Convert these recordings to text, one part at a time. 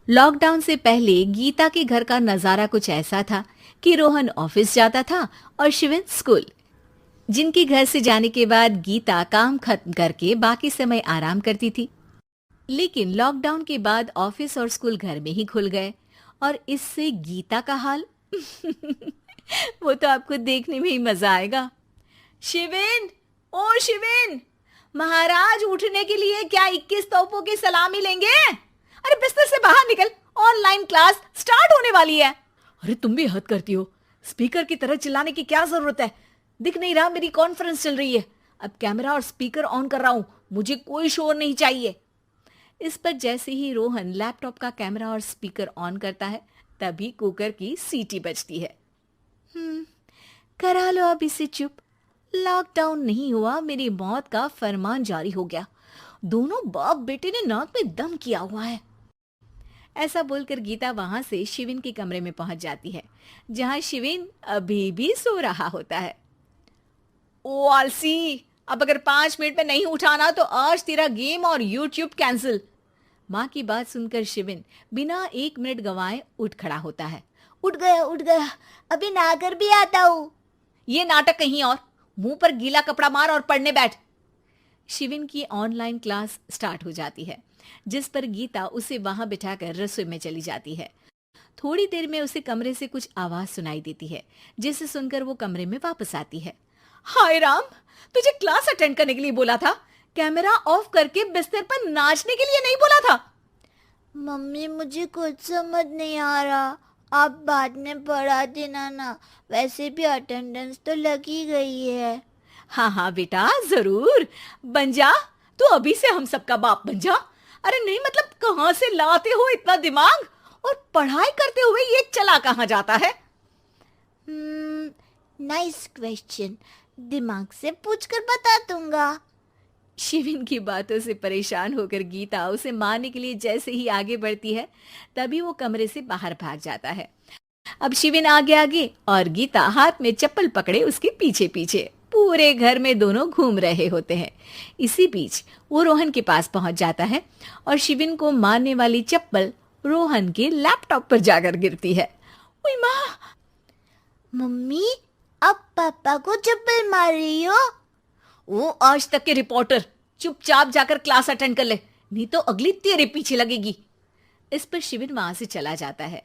Lockdown से पहले गीता के घर का नजारा कुछ ऐसा था कि रोहन ऑफिस जाता था और शिविन स्कूल। जिनके घर से जाने के बाद गीता काम खत्म करके बाकी समय आराम करती थी। लेकिन लॉकडाउन के बाद ऑफिस और स्कूल घर में ही खुल गए और इससे गीता का हाल वो तो आपको देखने में ही मजा आएगा। शिविन, ओ शिविन, महाराज उठने के लिए क्या 21 तोपों की सलामी लेंगे? अरे बिस्तर से बाहर निकल, ऑनलाइन क्लास स्टार्ट होने वाली है। अरे तुम भी हद करती हो, स्पीकर की तरह चिल्लाने की क्या जरूरत है? दिख नहीं रहा मेरी कॉन्फ्रेंस चल रही है। अब कैमरा और स्पीकर ऑन कर रहा हूं, मुझे कोई शोर नहीं चाहिए। इस पर जैसे ही रोहन लैपटॉप का कैमरा और स्पीकर ऑन करता है तभी कुकर की सीटी बजती है। करा लो अब इसे चुप। लॉकडाउन नहीं हुआ, मेरी मौत का फरमान जारी हो गया। दोनों बाप बेटे ने नाक में दम किया हुआ है। ऐसा बोलकर गीता वहां से शिविन के कमरे में पहुंच जाती है, जहां शिविन अभी भी सो रहा होता है। ओ आलसी, अब अगर 5 मिनट में नहीं उठाना तो आज तेरा गेम और यूट्यूब कैंसिल। माँ की बात सुनकर शिविन बिना 1 मिनट गंवाए उठ खड़ा होता है। उठ गया, अभी नहाकर भी आता हूँ। ये नाटक कहीं और, मुंह पर गीला कपड़ा मार और पढ़ने बैठ। शिविन की ऑनलाइन क्लास स्टार्ट हो जाती है, जिस पर गीता उसे वहां बिठाकर रसोई में चली जाती है। थोड़ी देर में उसे कमरे से कुछ आवाज सुनाई देती है, जिसे सुनकर वो कमरे में वापस आती है। हाय राम, तुझे क्लास अटेंड करने के लिए बोला था, कैमरा ऑफ करके बिस्तर पर नाचने के लिए नहीं बोला था। मम्मी मुझे कुछ समझ नहीं आ रहा, आप बाद में पढ़ा देना ना, वैसे भी अटेंडेंस तो लगी गई है। हाँ हाँ बेटा, जरूर बन जा। तू अभी से हम सबका बाप बन जा। अरे नहीं मतलब कहाँ से लाते हो इतना दिमाग, और पढ़ाई करते हुए ये चला कहाँ जाता है? नाइस क्वेश्चन, दिमाग से पूछकर बता दूंगा। शिविन की बातों से परेशान होकर गीता उसे मारने के लिए जैसे ही आगे बढ़ती है तभी वो कमरे से बाहर भाग जाता है। अब शिविन आगे आगे और गीता हाथ में चप्पल पकड़े उसके पीछे पीछे पूरे घर में दोनों घूम रहे होते हैं। इसी बीच वो रोहन के पास पहुंच जाता है और शिविन को मारने वाली चप्पल रोहन के लैपटॉप पर जाकर गिरती है। ओए माँ! मम्मी, अब पापा को चप्पल मार रही हो? वो आज तक के रिपोर्टर, चुपचाप जाकर क्लास अटेंड कर ले, नहीं तो अगली तेरे पीछे लगेगी। इस पर शिविन वहां से चला जाता है,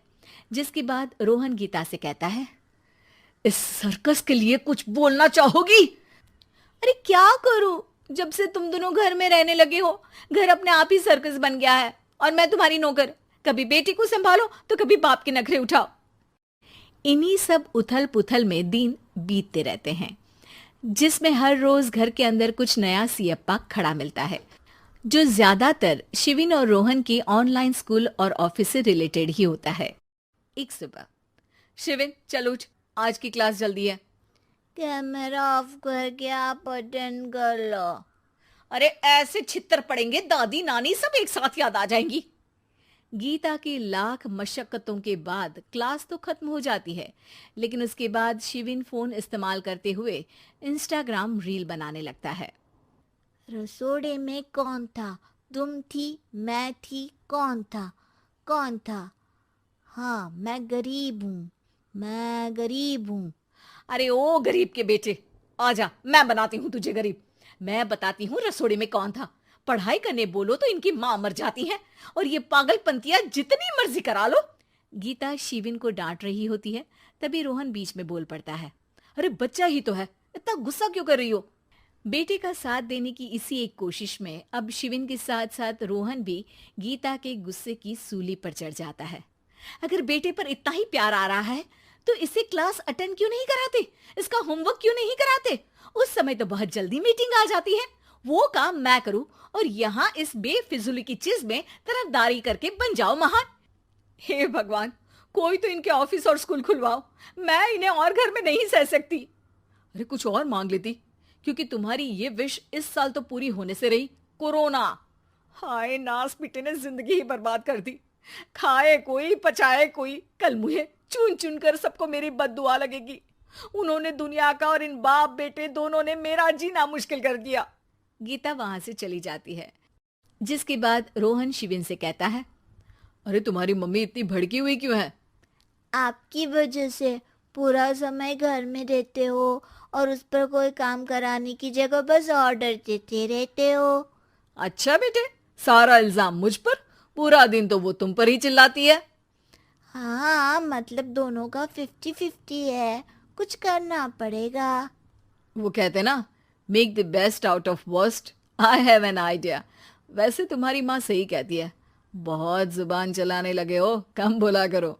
जिसके बाद रोहन गीता से कहता है, इस सर्कस के लिए कुछ बोलना चाहोगी? अरे क्या करूं, जब से तुम दोनों घर में रहने लगे हो, घर अपने आप ही सर्कस बन गया है और मैं तुम्हारी नौकर। कभी बेटी को संभालो तो कभी बाप के नखरे उठाओ। इन्हीं सब उथल पुथल में दिन बीतते रहते हैं, जिसमें हर रोज घर के अंदर कुछ नया सियप्पा खड़ा मिलता है, जो ज्यादातर शिविन और रोहन के ऑनलाइन स्कूल और ऑफिस से रिलेटेड ही होता है। एक सुबह, शिविन चल उठ, आज की क्लास जल्दी है। कैमरा ऑफ करके आप अटेंड कर लो। अरे ऐसे छित्तर पड़ेंगे, दादी नानी सब एक साथ याद आ जाएंगी। गीता की लाख मशक्कतों के बाद क्लास तो खत्म हो जाती है, लेकिन उसके बाद शिविन फोन इस्तेमाल करते हुए इंस्टाग्राम रील बनाने लगता है। रसोड़े में कौन था? तुम थी, मैं थी, कौन था? कौन था? हाँ, मैं गरीब हूँ। अरे ओ गरीब के बेटे, आजा, मैं बनाती हूँ तुझे गरीब। मैं बताती हूँ रसोड़े में कौन था। पढ़ाई करने बोलो तो इनकी माँ मर जाती है, और ये पागलपंतियां जितनी मर्जी करा लो। गीता शिविन को डांट रही होती है, तभी रोहन बीच में बोल पड़ता है। अरे बच्चा ही तो है, इतना गुस्सा क्यों कर रही हो? बेटे का साथ देने की इसी एक कोशिश में अब शिविन के साथ साथ रोहन भी गीता के गुस्से की सूली पर चढ़ जाता है। अगर बेटे पर इतना ही प्यार आ रहा है तो इसे क्लास अटेंड क्यों नहीं कराते, इसका होमवर्क क्यों नहीं कराते? उस समय तो बहुत जल्दी मीटिंग आ जाती है, वो काम मैं करूं और यहाँ इस बेफिजुली की चीज में तरफदारी करके बन जाओ महान। हे भगवान, कोई तो इनके ऑफिस और स्कूल खुलवाओ, मैं इन्हें और घर में नहीं सह सकती। अरे कुछ और मांग लेती, क्योंकि तुम्हारी ये विश इस साल तो पूरी होने से रही, कोरोना। हाय नास बेटे ने जिंदगी ही बर्बाद कर दी। खाए कोई पचाए कोई, कल मुझे चुन चुन कर सबको मेरी बद्दुआ लगेगी। उन्होंने दुनिया का और इन बाप बेटे दोनों ने मेरा जीना मुश्किल कर दिया। गीता वहां से चली जाती है, जिसके बाद रोहन शिविन से कहता है, अरे तुम्हारी मम्मी इतनी भड़की हुई क्यों है? आपकी वजह से पूरा समय घर में रहते हो और उस पर कोई काम कराने की जगह बस ऑर्डर देते रहते हो। अच्छा बेटे, सारा इल्जाम मुझ पर? पूरा दिन तो वो तुम पर ही चिल्लाती है। हाँ, मतलब दोनों का 50-50 है, कुछ करना पड़ेगा। वो कहते ना, make the best out of worst. I have an idea. वैसे तुम्हारी माँ सही कहती है, बहुत जुबान चलाने लगे हो, कम बोला करो।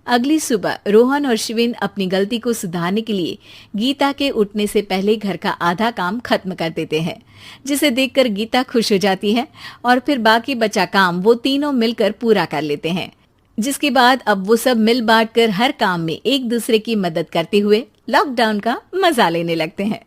अगली सुबह रोहन और शिवेन अपनी गलती को सुधारने के लिए गीता के उठने से पहले घर का आधा काम खत्म कर देते हैं, जिसे देखकर गीता खुश हो जाती है और फिर बाकी बचा काम वो तीनों मिलकर पूरा कर लेते हैं। जिसके बाद अब वो सब मिल बांट कर हर काम में एक दूसरे की मदद करते हुए लॉकडाउन का मजा लेने लगते हैं।